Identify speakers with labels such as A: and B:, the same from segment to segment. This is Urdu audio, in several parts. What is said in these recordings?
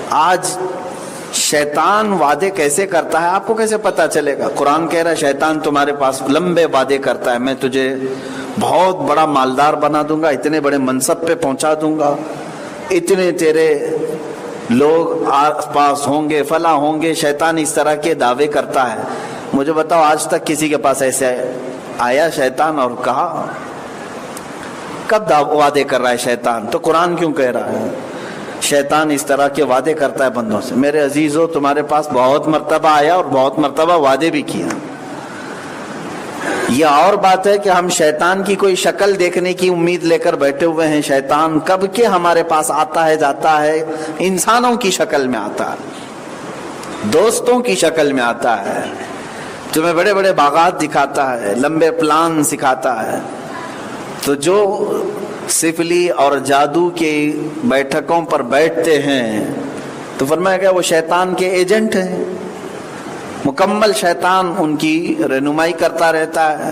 A: آج شیطان وعدے کیسے کرتا ہے آپ کو کیسے پتا چلے گا؟ قرآن کہہ رہا ہے شیطان تمہارے پاس لمبے وعدے کرتا ہے، میں تجھے بہت بڑا مالدار بنا دوں گا، اتنے بڑے منصب پہ پہنچا دوں گا، اتنے تیرے لوگ آس پاس ہوں گے، فلاں ہوں گے۔ شیطان اس طرح کے دعوے کرتا ہے۔ مجھے بتاؤ آج تک کسی کے پاس ایسے آیا شیطان اور کہا؟ کب وعدے کر رہا ہے شیطان؟ تو قرآن کیوں کہہ رہا ہے شیطان اس طرح کے وعدے کرتا ہے بندوں سے؟ میرے عزیزو تمہارے پاس بہت مرتبہ آیا اور بہت مرتبہ وعدے بھی کیا۔ یہ اور بات ہے کہ ہم شیطان کی کوئی شکل دیکھنے کی امید لے کر بیٹھے ہوئے ہیں۔ شیطان کب کے ہمارے پاس آتا ہے جاتا ہے، انسانوں کی شکل میں آتا ہے، دوستوں کی شکل میں آتا ہے، تمہیں بڑے بڑے باغات دکھاتا ہے، لمبے پلان سکھاتا ہے۔ تو جو سفلی اور جادو کی بیٹھکوں پر بیٹھتے ہیں تو فرمایا گیا وہ شیطان کے ایجنٹ ہیں، مکمل شیطان ان کی رہنمائی کرتا رہتا ہے،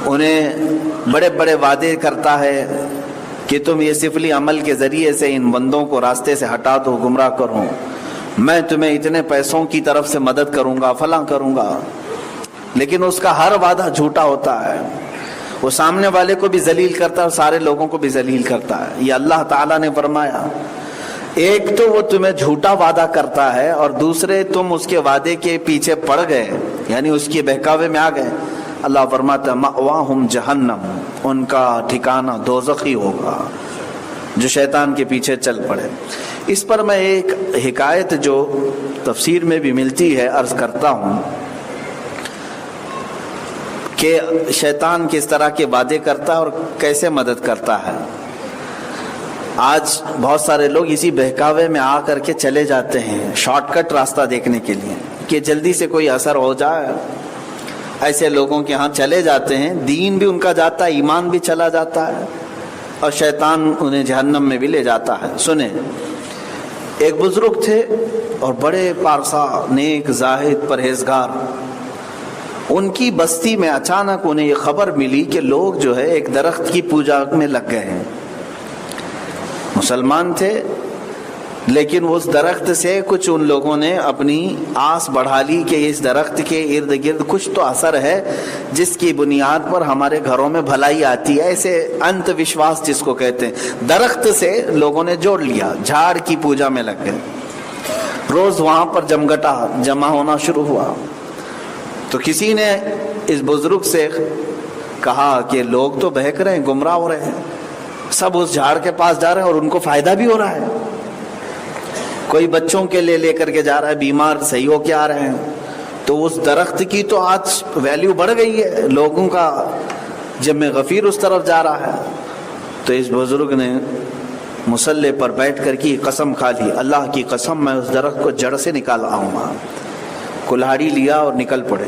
A: انہیں بڑے بڑے وعدے کرتا ہے کہ تم یہ سفلی عمل کے ذریعے سے ان بندوں کو راستے سے ہٹا دو، گمراہ کرو، میں تمہیں اتنے پیسوں کی طرف سے مدد کروں گا، فلاں کروں گا۔ لیکن اس کا ہر وعدہ جھوٹا ہوتا ہے، وہ سامنے والے کو بھی ذلیل کرتا ہے اور سارے لوگوں کو بھی ذلیل کرتا ہے۔ یہ اللہ تعالیٰ نے فرمایا ایک تو وہ تمہیں جھوٹا وعدہ کرتا ہے اور دوسرے تم اس کے وعدے کے پیچھے پڑ گئے، یعنی اس کے بہکاوے میں آ گئے۔ اللہ فرماتا ہے مأواہم جہنم، ان کا ٹھکانہ دوزخ ہی ہوگا جو شیطان کے پیچھے چل پڑے۔ اس پر میں ایک حکایت جو تفسیر میں بھی ملتی ہے عرض کرتا ہوں کہ شیطان کس طرح کے وعدے کرتا ہے اور کیسے مدد کرتا ہے۔ آج بہت سارے لوگ اسی بہکاوے میں آ کر کے چلے جاتے ہیں شارٹ کٹ راستہ دیکھنے کے لیے کہ جلدی سے کوئی اثر ہو جائے، ایسے لوگوں کے ہاں چلے جاتے ہیں، دین بھی ان کا جاتا ہے، ایمان بھی چلا جاتا ہے اور شیطان انہیں جہنم میں بھی لے جاتا ہے۔ سنیں، ایک بزرگ تھے اور بڑے پارسا، نیک، زاہد، پرہیزگار۔ ان کی بستی میں اچانک انہیں یہ خبر ملی کہ لوگ جو ہے ایک درخت کی پوجا میں لگ گئے ہیں۔ مسلمان تھے لیکن اس درخت سے کچھ ان لوگوں نے اپنی آس بڑھا لی کہ اس درخت کے ارد گرد کچھ تو اثر ہے جس کی بنیاد پر ہمارے گھروں میں بھلائی آتی ہے، ایسے انت وشواس جس کو کہتے ہیں۔ درخت سے لوگوں نے جوڑ لیا، جھاڑ کی پوجا میں لگ گئے۔ روز وہاں پر جمگٹا جمع ہونا شروع ہوا تو کسی نے اس بزرگ سے کہا کہ لوگ تو بہک رہے ہیں، گمراہ ہو رہے ہیں، سب اس جھاڑ کے پاس جا رہے ہیں اور ان کو فائدہ بھی ہو رہا ہے، کوئی بچوں کے لیے لے کر کے جا رہا ہے، بیمار صحیح ہو کے آ رہے ہیں، تو اس درخت کی تو آج ویلیو بڑھ گئی ہے، لوگوں کا جب میں غفیر اس طرف جا رہا ہے۔ تو اس بزرگ نے مصلے پر بیٹھ کر کی قسم کھا لی، اللہ کی قسم میں اس درخت کو جڑ سے نکال آؤں گا۔ کلہاڑی لیا اور نکل پڑے،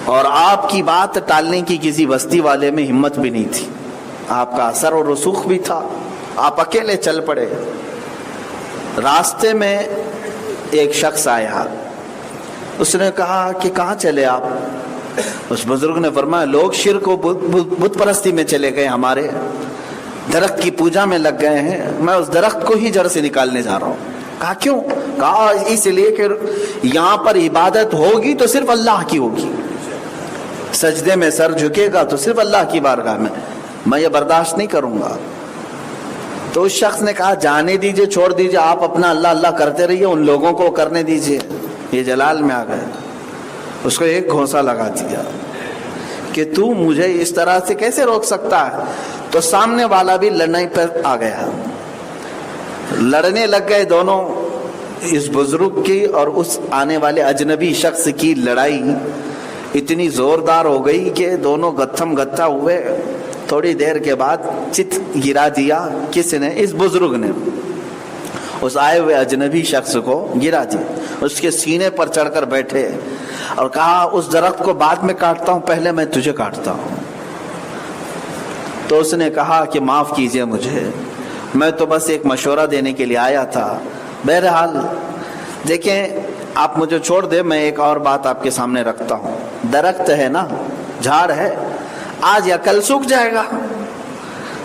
A: اور آپ کی بات ٹالنے کی کسی بستی والے میں ہمت بھی نہیں تھی، آپ کا اثر اور رسوخ بھی تھا، آپ اکیلے چل پڑے۔ راستے میں ایک شخص آیا، اس نے کہا کہ کہاں چلے آپ؟ اس بزرگ نے فرمایا لوگ شرک و بت پرستی میں چلے گئے، ہمارے درخت کی پوجا میں لگ گئے ہیں، میں اس درخت کو ہی جڑ سے نکالنے جا رہا ہوں۔ کہا کیوں؟ کہا اس لیے کہ یہاں پر عبادت ہوگی تو صرف اللہ کی ہوگی، سجدے میں سر جھکے گا تو صرف اللہ کی بارگاہ میں یہ برداشت نہیں کروں گا۔ تو اس شخص نے کہا جانے دیجئے، چھوڑ دیجئے، آپ اپنا اللہ اللہ کرتے رہیے، ان لوگوں کو کرنے دیجئے۔ یہ جلال میں آ گئے، اس کو ایک گھونسا لگا دیا کہ تو مجھے اس طرح سے کیسے روک سکتا ہے؟ تو سامنے والا بھی لڑنے پر آ گیا، لڑنے لگ گئے دونوں۔ اس بزرگ کی اور اس آنے والے اجنبی شخص کی لڑائی اتنی زوردار ہو گئی کہ دونوں گتھم گتھا ہوئے۔ تھوڑی دیر کے بعد چت گرا دیا، کس نے؟ اس بزرگ نے اس آئے ہوئے اجنبی شخص کو گرا دیا، اس کے سینے پر چڑھ کر بیٹھے اور کہا اس درخت کو بعد میں کاٹتا ہوں، پہلے میں تجھے کاٹتا ہوں۔ تو اس نے کہا کہ معاف کیجئے مجھے، میں تو بس ایک مشورہ دینے کے لیے آیا تھا، بہرحال دیکھیں آپ مجھے چھوڑ دیں، میں ایک اور بات آپ کے سامنے رکھتا ہوں۔ درخت ہے نا، جھاڑ ہے، آج یا کل سوکھ جائے گا،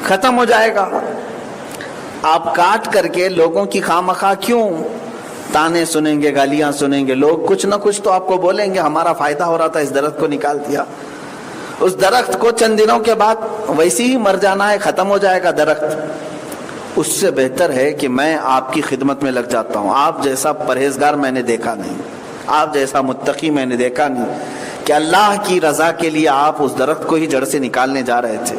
A: ختم ہو جائے گا، آپ کاٹ کر کے لوگوں کی خواہ کیوں تانے سنیں گے, گالیاں سنیں گے؟ لوگ کچھ نہ کچھ تو آپ کو بولیں گے, ہمارا فائدہ ہو رہا تھا اس درخت کو نکال دیا. اس درخت کو چند دنوں کے بعد ویسے ہی مر جانا ہے, ختم ہو جائے گا درخت. اس سے بہتر ہے کہ میں آپ کی خدمت میں لگ جاتا ہوں. آپ جیسا پرہیزگار میں نے دیکھا نہیں, آپ جیسا متقی میں نے دیکھا نہیں کہ اللہ کی رضا کے لیے آپ اس درخت کو ہی جڑ سے نکالنے جا رہے تھے.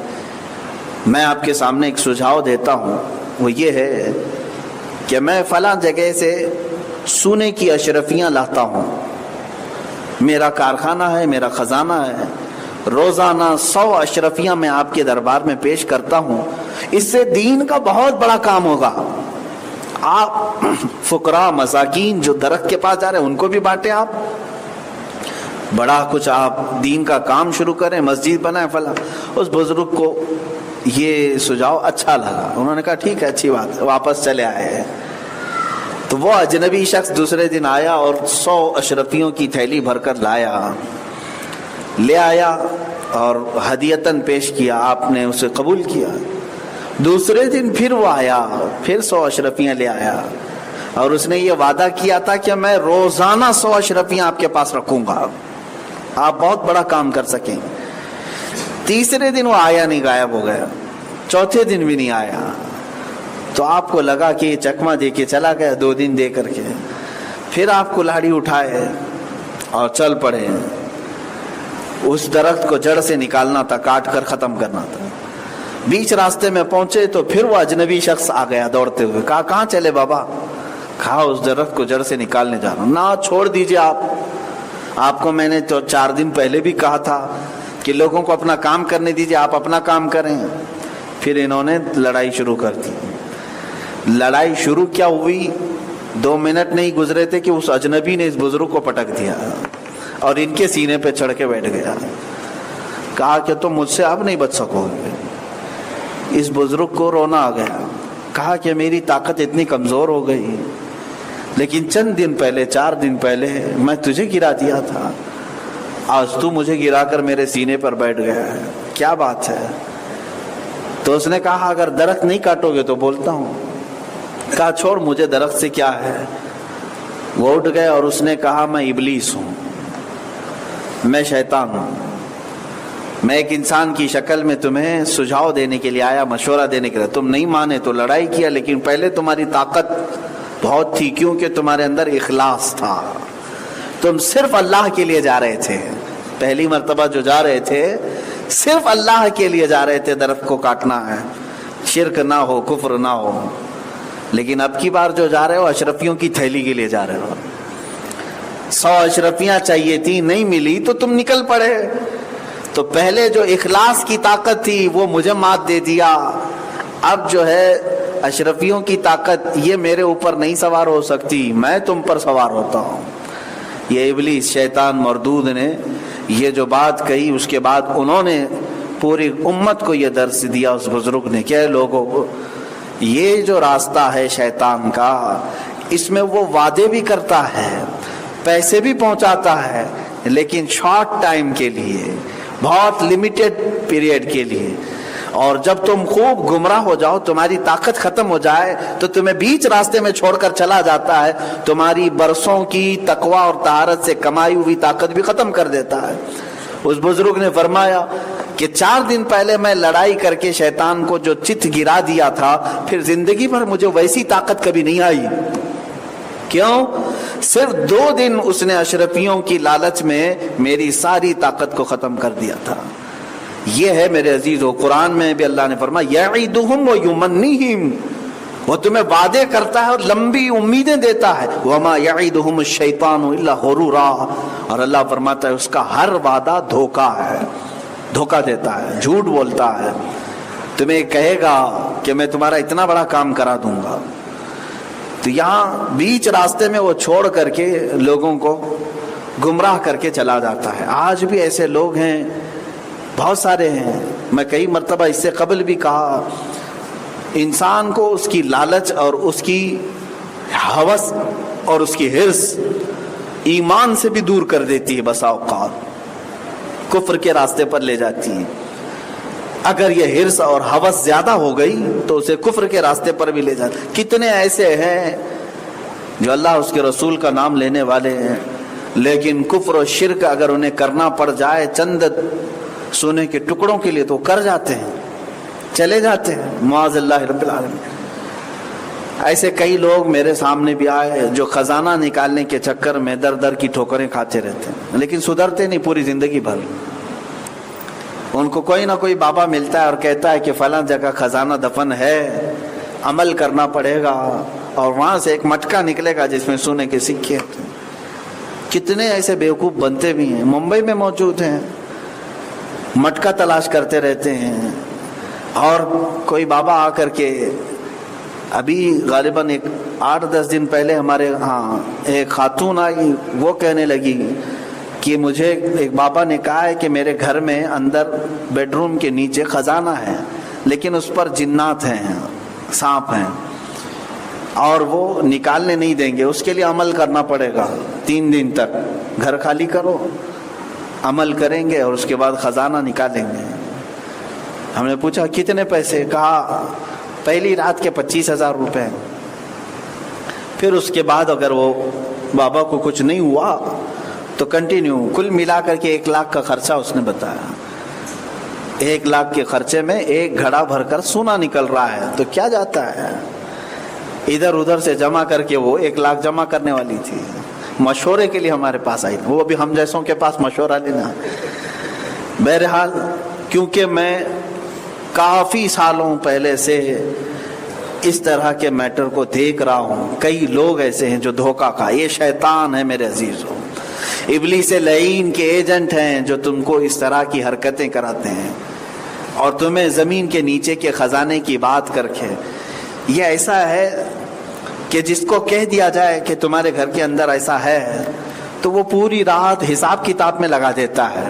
A: میں آپ کے سامنے ایک سجھاؤ دیتا ہوں, وہ یہ ہے کہ میں فلاں جگہ سے سونے کی اشرفیاں لاتا ہوں, میرا کارخانہ ہے, میرا خزانہ ہے, روزانہ 100 اشرفیاں میں آپ کے دربار میں پیش کرتا ہوں. اس سے دین کا بہت بڑا کام ہوگا. آپ فقراء مساکین جو درخت کے پاس جا رہے ہیں ان کو بھی بانٹیں, آپ بڑا کچھ آپ دین کا کام شروع کریں, مسجد بنائیں فلاں. اس بزرگ کو یہ سجھاؤ اچھا لگا, انہوں نے کہا ٹھیک ہے, اچھی بات ہے, واپس چلے آئے ہیں. تو وہ اجنبی شخص دوسرے دن آیا اور 100 اشرفیوں کی تھیلی بھر کر لے آیا اور ہدیتاً پیش کیا. آپ نے اسے قبول کیا. دوسرے دن پھر وہ آیا, پھر 100 اشرفیاں لے آیا اور اس نے یہ وعدہ کیا تھا کہ میں روزانہ 100 اشرفیاں آپ کے پاس رکھوں گا, آپ بہت بڑا کام کر سکیں. تیسرے دن وہ آیا نہیں, غائب ہو گیا. چوتھے دن بھی نہیں آیا. تو آپ کو لگا کہ یہ چکمہ دے کے چلا گیا, 2 دن دے کر کے. پھر آپ کلاڑی اٹھائے اور چل پڑے. اس درخت کو جڑ سے نکالنا تھا, کاٹ کر ختم کرنا تھا. بیچ راستے میں پہنچے تو پھر وہ اجنبی شخص آ گیا دوڑتے ہوئے. کہا کہاں چلے بابا؟ کہا اس درخت کو جڑ سے نکالنے جا رہا ہوں. نہ, چھوڑ دیجئے آپ کو میں نے تو 4 دن پہلے بھی کہا تھا کہ لوگوں کو اپنا کام کرنے دیجئے, آپ اپنا کام کریں. پھر انہوں نے لڑائی شروع کر دی. لڑائی شروع کیا ہوئی, 2 منٹ نہیں گزرے تھے کہ اس اجنبی نے اس بزرگ کو پٹک دیا اور ان کے سینے پہ چڑھ کے بیٹھ گیا. کہا کہ تم مجھ سے اب نہیں بچ سکو گے. اس بزرگ کو رونا آ گیا. کہا کہ میری طاقت اتنی کمزور ہو گئی, لیکن چند دن پہلے, 4 دن پہلے میں تجھے گرا دیا تھا, آج تو مجھے گرا کر میرے سینے پر بیٹھ گیا ہے, کیا بات ہے؟ تو اس نے کہا اگر درخت نہیں کاٹو گے تو بولتا ہوں. کہا چھوڑ, مجھے درخت سے کیا ہے. وہ اٹھ گئے اور اس نے کہا میں ابلیس ہوں, میں شیطان ہوں, میں ایک انسان کی شکل میں تمہیں سجھاؤ دینے کے لیے آیا, مشورہ دینے کے لیے. تم نہیں مانے تو لڑائی کیا, لیکن پہلے تمہاری طاقت بہت تھی کیونکہ تمہارے اندر اخلاص تھا, تم صرف اللہ کے لیے جا رہے تھے. پہلی مرتبہ جو جا رہے تھے صرف اللہ کے لیے جا رہے تھے, درخت کو کاٹنا ہے, شرک نہ ہو, کفر نہ ہو. لیکن اب کی بار جو جا رہے ہو اشرفیوں کی تھیلی کے لیے جا رہے ہو. 100 اشرفیاں چاہیے تھی, نہیں ملی تو تم نکل پڑے. تو پہلے جو اخلاص کی طاقت تھی وہ مجھے مات دے دیا. اب جو ہے اشرفیوں کی طاقت یہ میرے اوپر نہیں سوار ہو سکتی, میں تم پر سوار ہوتا ہوں. یہ ابلیس شیطان مردود نے یہ جو بات کہی, اس کے بعد انہوں نے پوری امت کو یہ درس دیا اس بزرگ نے کہ لوگوں, یہ جو راستہ ہے شیطان کا, اس میں وہ وعدے بھی کرتا ہے, پیسے بھی پہنچاتا ہے, لیکن شارٹ ٹائم کے لیے, بہت لمیٹڈ پیریڈ کے لیے. اور جب تم خوب گمراہ ہو جاؤ, تمہاری طاقت ختم ہو جائے تو تمہیں بیچ راستے میں چھوڑ کر چلا جاتا ہے. تمہاری برسوں کی تقویٰ اور طہارت سے کمائی ہوئی طاقت بھی ختم کر دیتا ہے. اس بزرگ نے فرمایا کہ 4 دن پہلے میں لڑائی کر کے شیطان کو جو چت گرا دیا تھا, پھر زندگی بھر مجھے ویسی طاقت کبھی نہیں آئی. کیوں؟ صرف 2 دن اس نے اشرفیوں کی لالچ میں میری ساری طاقت کو ختم کر دیا تھا. یہ ہے میرے عزیزو, قرآن میں بھی اللہ نے فرمایا یعیدہم ویمنیہم, وہ تمہیں وعدے کرتا ہے اور لمبی امیدیں دیتا ہے. وما یعیدہم الشیطان الا غرورا, اور اللہ فرماتا ہے اس کا ہر وعدہ دھوکا ہے, دھوکا دیتا ہے, جھوٹ بولتا ہے. تمہیں کہے گا کہ میں تمہارا اتنا بڑا کام کرا دوں گا, تو یہاں بیچ راستے میں وہ چھوڑ کر کے لوگوں کو گمراہ کر کے چلا جاتا ہے. آج بھی ایسے لوگ ہیں, بہت سارے ہیں. میں کئی مرتبہ اس سے قبل بھی کہا, انسان کو اس کی لالچ اور اس کی ہوس اور اس کی حرص ایمان سے بھی دور کر دیتی ہے, بسا اوقات کفر کے راستے پر لے جاتی ہے. اگر یہ حرص اور ہوس زیادہ ہو گئی تو اسے کفر کے راستے پر بھی لے جاتا. کتنے ایسے ہیں جو اللہ اس کے رسول کا نام لینے والے ہیں لیکن کفر و شرک اگر انہیں کرنا پڑ جائے چند سونے کے ٹکڑوں کے لیے تو کر جاتے ہیں, چلے جاتے ہیں معاذ اللہ رب العالمین. ایسے کئی لوگ میرے سامنے بھی آئے جو خزانہ نکالنے کے چکر میں در در کی ٹھوکریں کھاتے رہتے ہیں لیکن سدھرتے نہیں پوری زندگی بھر. ان کو کوئی نہ کوئی بابا ملتا ہے اور کہتا ہے کہ فلاں جگہ خزانہ دفن ہے, عمل کرنا پڑے گا, اور وہاں سے ایک مٹکا نکلے گا جس میں سونے کے سکے. کتنے ایسے بیوقوف بنتے بھی ہیں, ممبئی میں موجود ہیں, مٹکا تلاش کرتے رہتے ہیں. اور کوئی بابا آ کر کے ابھی غالباً 8-10 دن پہلے ہمارے ہاں ایک خاتون آئی, وہ کہنے لگی کہ مجھے ایک بابا نے کہا ہے کہ میرے گھر میں اندر بیڈ روم کے نیچے خزانہ ہے لیکن اس پر جنات ہیں, سانپ ہیں, اور وہ نکالنے نہیں دیں گے, اس کے لیے عمل کرنا پڑے گا 3 دن تک. گھر خالی کرو, عمل کریں گے اور اس کے بعد خزانہ نکالیں گے. ہم نے پوچھا کتنے پیسے؟ کہا پہلی رات کے 25,000 روپے. پھر اس کے بعد اگر وہ بابا کو کچھ نہیں ہوا تو کنٹینیو کل ملا کر کے 1 لاکھ کا خرچہ اس نے بتایا. 1 لاکھ کے خرچے میں 1 گھڑا بھر کر سونا نکل رہا ہے تو کیا جاتا ہے. ادھر ادھر سے جمع کر کے وہ 1 لاکھ جمع کرنے والی تھی, مشورے کے لیے ہمارے پاس آئی تھی. وہ بھی ہم جیسوں کے پاس مشورہ لینا. بہرحال کیونکہ میں کافی سالوں پہلے سے اس طرح کے میٹر کو دیکھ رہا ہوں, کئی لوگ ایسے ہیں جو دھوکہ کھا. یہ شیطان ہے میرے عزیزوں, ابلیس لعین کے ایجنٹ ہیں جو تم کو اس طرح کی حرکتیں کراتے ہیں اور تمہیں زمین کے نیچے کے خزانے کی بات کر کے. یہ ایسا ہے کہ جس کو کہہ دیا جائے کہ تمہارے گھر کے اندر ایسا ہے تو وہ پوری رات حساب کتاب میں لگا دیتا ہے.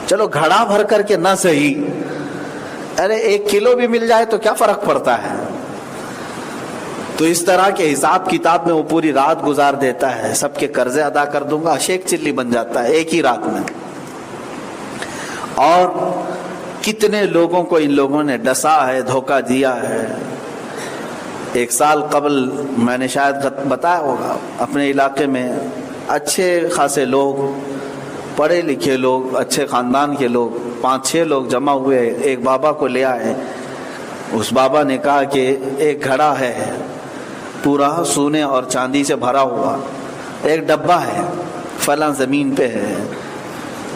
A: چلو گھڑا بھر کر کے نہ صحیح, ارے 1 کلو بھی مل جائے تو کیا فرق پڑتا ہے. تو اس طرح کے حساب کتاب میں وہ پوری رات گزار دیتا ہے. سب کے قرضے ادا کر دوں گا, شیخ چلی بن جاتا ہے ایک ہی رات میں. اور کتنے لوگوں کو ان لوگوں نے ڈسا ہے, دھوکہ دیا ہے. 1 سال قبل میں نے شاید بتایا ہوگا, اپنے علاقے میں اچھے خاصے لوگ, پڑھے لکھے لوگ, اچھے خاندان کے لوگ 5-6 لوگ جمع ہوئے, ایک بابا کو لے آئے. اس بابا نے کہا کہ ایک گھڑا ہے پورا سونے اور چاندی سے بھرا ہوا, ایک ڈبہ ہے فلاں زمین پہ ہے.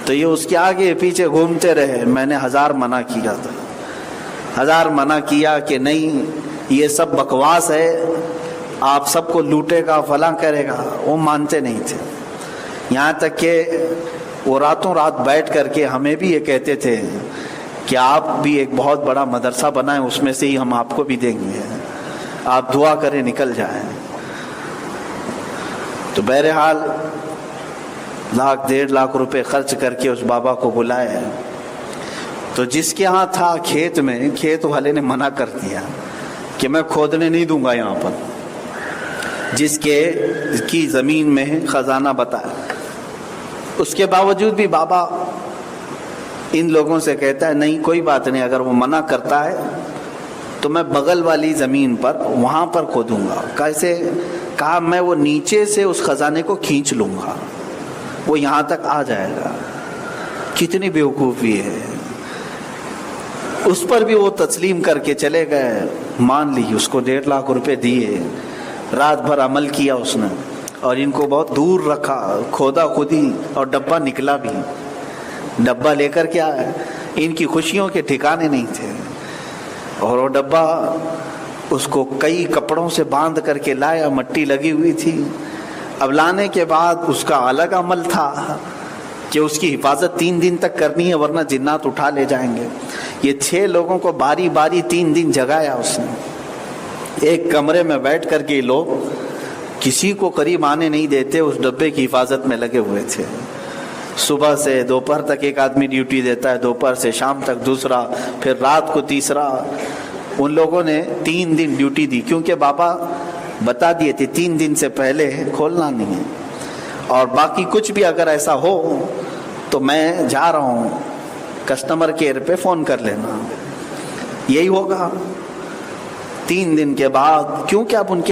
A: تو یہ اس کے آگے پیچھے گھومتے رہے. میں نے 1000 منع کیا تھا, 1000 منع کیا کہ نہیں یہ سب بکواس ہے, آپ سب کو لوٹے گا, فلاں کرے گا. وہ مانتے نہیں تھے. یہاں تک کہ وہ راتوں رات بیٹھ کر کے ہمیں بھی یہ کہتے تھے کہ آپ بھی ایک بہت بڑا مدرسہ بنائیں, اس میں سے ہی ہم آپ کو بھی دیں گے, آپ دعا کریں نکل جائیں. تو بہرحال 1-1.5 لاکھ روپے خرچ کر کے اس بابا کو بلائے. تو جس کے ہاں تھا کھیت میں, کھیت والے نے منع کر دیا کہ میں کھودنے نہیں دوں گا یہاں پر, جس کی زمین میں خزانہ بتایا. اس کے باوجود بھی بابا ان لوگوں سے کہتا ہے نہیں کوئی بات نہیں, اگر وہ منع کرتا ہے تو میں بغل والی زمین پر وہاں پر کھودوں گا. کیسے؟ کہا میں وہ نیچے سے اس خزانے کو کھینچ لوں گا, وہ یہاں تک آ جائے گا. کتنی بیوقوفی ہے. اس پر بھی وہ تسلیم کر کے چلے گئے, مان لی. اس کو 1.5 لاکھ روپے دیے, رات بھر عمل کیا اس نے, اور ان کو بہت دور رکھا, کھودا خودی, اور ڈبہ نکلا بھی. ڈبہ لے کر کیا ہے, ان کی خوشیوں کے ٹھکانے نہیں تھے. اور وہ ڈبہ اس کو کئی کپڑوں سے باندھ کر کے لایا, مٹی لگی ہوئی تھی. اب لانے کے بعد اس کا الگ عمل تھا کہ اس کی حفاظت 3 دن تک کرنی ہے ورنہ جنات اٹھا لے جائیں گے. یہ 6 لوگوں کو باری باری 3 دن جگایا اس نے. ایک کمرے میں بیٹھ کر کے لوگ کسی کو قریب آنے نہیں دیتے, اس ڈبے کی حفاظت میں لگے ہوئے تھے. صبح سے دوپہر تک ایک آدمی ڈیوٹی دیتا ہے, دوپہر سے شام تک دوسرا, پھر رات کو تیسرا. ان لوگوں نے 3 دن ڈیوٹی دی, کیونکہ بابا بتا دیے تھے 3 دن سے پہلے کھولنا نہیں ہے, اور باقی کچھ بھی اگر ایسا ہو تو میں جا رہا ہوں کسٹمر کیئر پہ فون کر لینا. یہی ہوگا. 3 دن کے بعد کیونکہ اب ان کے